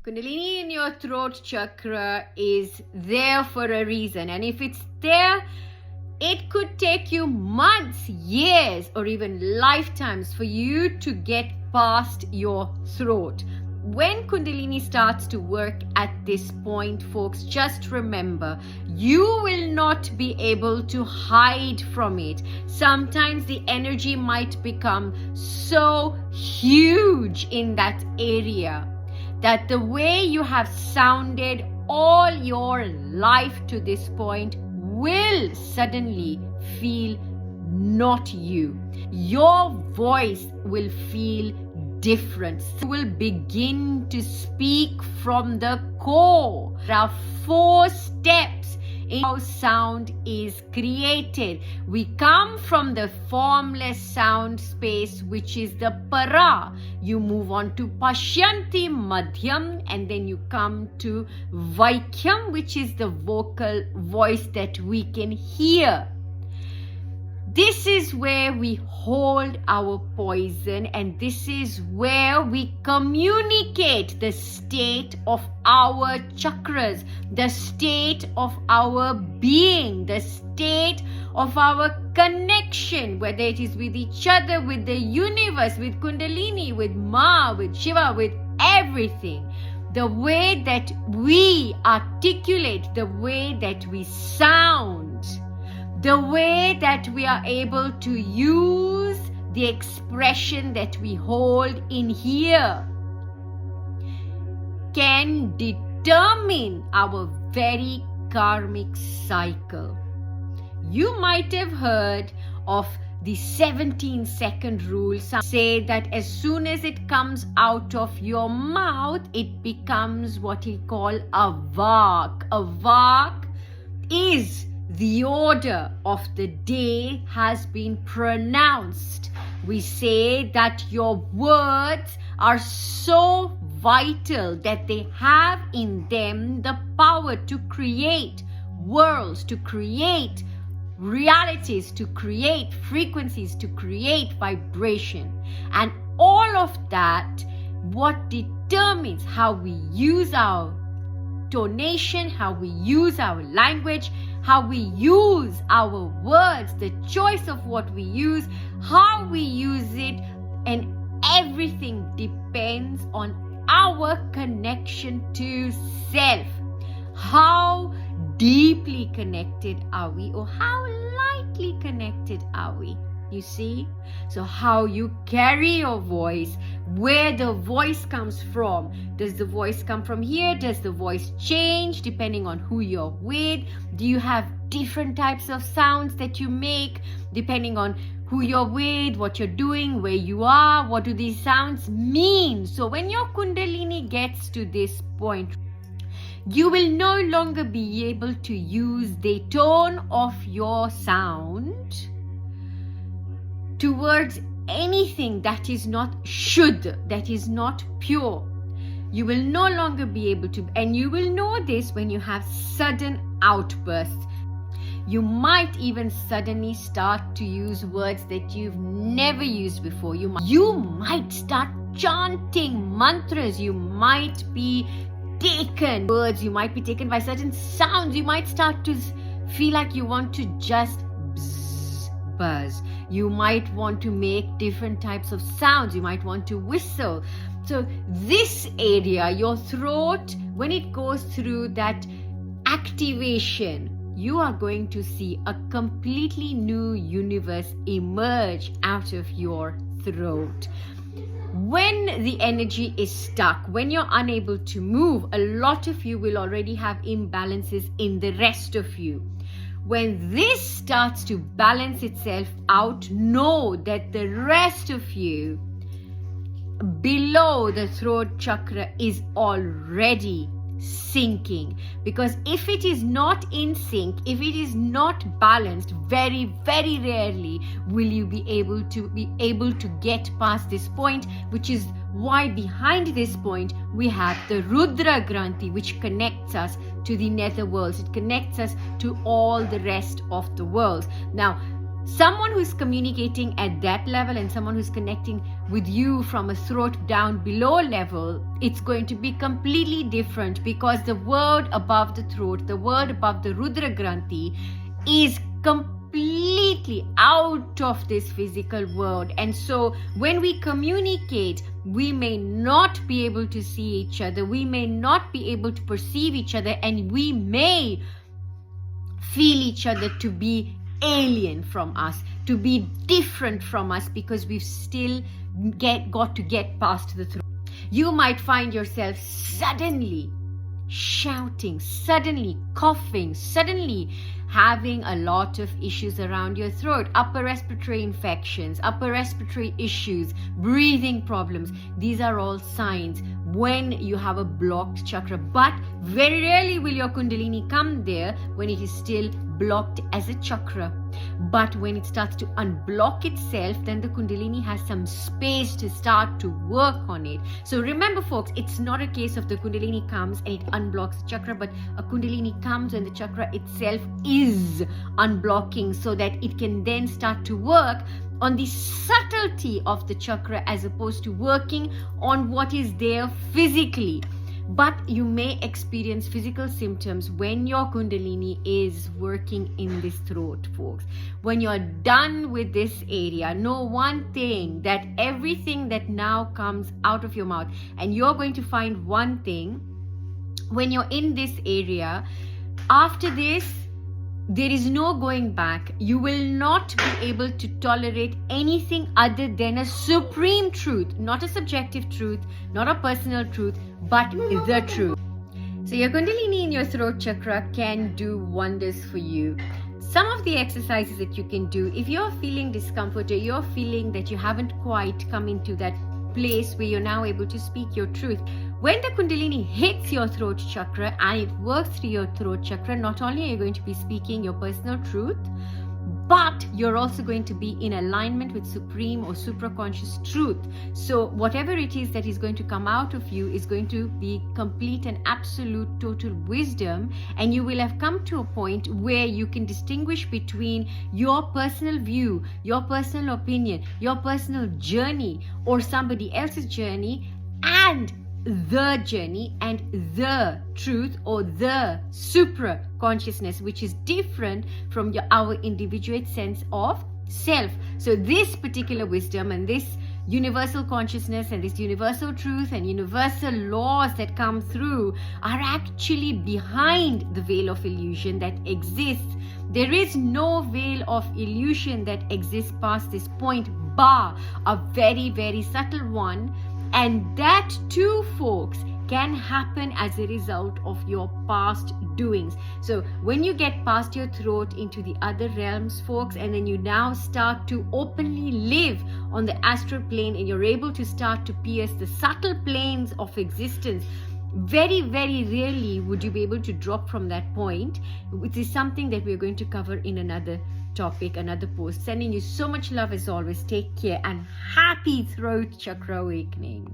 Kundalini in your throat chakra is there for a reason, and if it's there, it could take you months, years, or even lifetimes for you to get past your throat. When Kundalini starts to work at this point, folks, just remember, you will not be able to hide from it. Sometimes the energy might become so huge in that area that the way you have sounded all your life to this point will suddenly feel not you. Your voice will feel different. You will begin to speak from the core. There are 4 steps in how sound is created. We come from the formless sound space, which is the para. You move on to Pashyanti, Madhyam, and then you come to Vaikyam, which is the vocal voice that we can hear. This is where we hold our poison, and this is where we communicate the state of our chakras, the state of our being, the state of our connection, whether it is with each other, with the universe, with Kundalini, with Ma, with Shiva, with everything. The way that we articulate, the way that we sound, the way that we are able to use the expression that we hold in here can determine our very karmic cycle. You might have heard of the 17-second rule. Some say that as soon as it comes out of your mouth, it becomes what we call a vak. A vak is the order of the day has been pronounced. We say that your words are so vital that they have in them the power to create worlds, to create realities, to create frequencies, to create vibration. And all of that, what determines how we use our tonation, how we use our language, how we use our words, the choice of what we use, how we use it, and everything depends on our connection to self. How deeply connected are we, or how lightly connected are we? You see? So how you carry your voice, where the voice comes from. Does the voice come from here? Does the voice change depending on who you're with? Do you have different types of sounds that you make depending on who you're with, what you're doing, where you are? What do these sounds mean? So when your Kundalini gets to this point, you will no longer be able to use the tone of your sound towards anything that is not shuddha, that is not pure. You will no longer be able to, and you will know this when you have sudden outbursts. You might even suddenly start to use words that you've never used before. You might start chanting mantras. You might be taken words. You might be taken by certain sounds. You might start to feel like you want to just buzz. You might want to make different types of sounds. You might want to whistle. So this area, your throat, when it goes through that activation, you are going to see a completely new universe emerge out of your throat. When the energy is stuck, when you're unable to move, a lot of you will already have imbalances in the rest of you. When this starts to balance itself out, know that the rest of you below the throat chakra is already syncing. Because if it is not in sync, if it is not balanced, very, very rarely will you be able to get past this point, which is why behind this point we have the Rudra Granthi, which connects us to the nether worlds. It connects us to all the rest of the worlds. Now, someone who's communicating at that level and someone who's connecting with you from a throat down below level, it's going to be completely different, because the word above the throat, the word above the Rudra Granthi, is completely out of this physical world. And so when we communicate, we may not be able to see each other, we may not be able to perceive each other, and we may feel each other to be alien from us, to be different from us, because we've still got to get past the throat. You might find yourself suddenly shouting, suddenly coughing, suddenly having a lot of issues around your throat, upper respiratory infections, upper respiratory issues, breathing problems. These are all signs when you have a blocked chakra. But very rarely will your Kundalini come there when it is still blocked as a chakra. But when it starts to unblock itself, then the Kundalini has some space to start to work on it. So remember, folks, it's not a case of the Kundalini comes and it unblocks the chakra, but a Kundalini comes and the chakra itself is unblocking, so that it can then start to work on the subtlety of the chakra as opposed to working on what is there physically. But you may experience physical symptoms when your Kundalini is working in this throat, folks. When you're done with this area, know one thing, that everything that now comes out of your mouth, and you're going to find one thing, when you're in this area, after this, there is no going back. You will not be able to tolerate anything other than a supreme truth, not a subjective truth, not a personal truth, but the truth. So your Kundalini in your throat chakra can do wonders for you. Some of the exercises that you can do, if you're feeling discomfort or you're feeling that you haven't quite come into that place where you're now able to speak your truth, when the Kundalini hits your throat chakra and it works through your throat chakra, not only are you going to be speaking your personal truth, but you're also going to be in alignment with supreme or supraconscious truth. So whatever it is that is going to come out of you is going to be complete and absolute total wisdom, and you will have come to a point where you can distinguish between your personal view, your personal opinion, your personal journey, or somebody else's journey, and the journey and the truth, or the supra consciousness, which is different from our individuate sense of self. So this particular wisdom and this universal consciousness and this universal truth and universal laws that come through are actually behind the veil of illusion that exists. There is no veil of illusion that exists past this point, bar a very, very subtle one. And that too, folks, can happen as a result of your past doings. So when you get past your throat into the other realms, folks, and then you now start to openly live on the astral plane, and you're able to start to pierce the subtle planes of existence, very, very rarely would you be able to drop from that point, which is something that we're going to cover in another topic, another post. Sending you so much love as always. Take care and happy throat chakra awakening.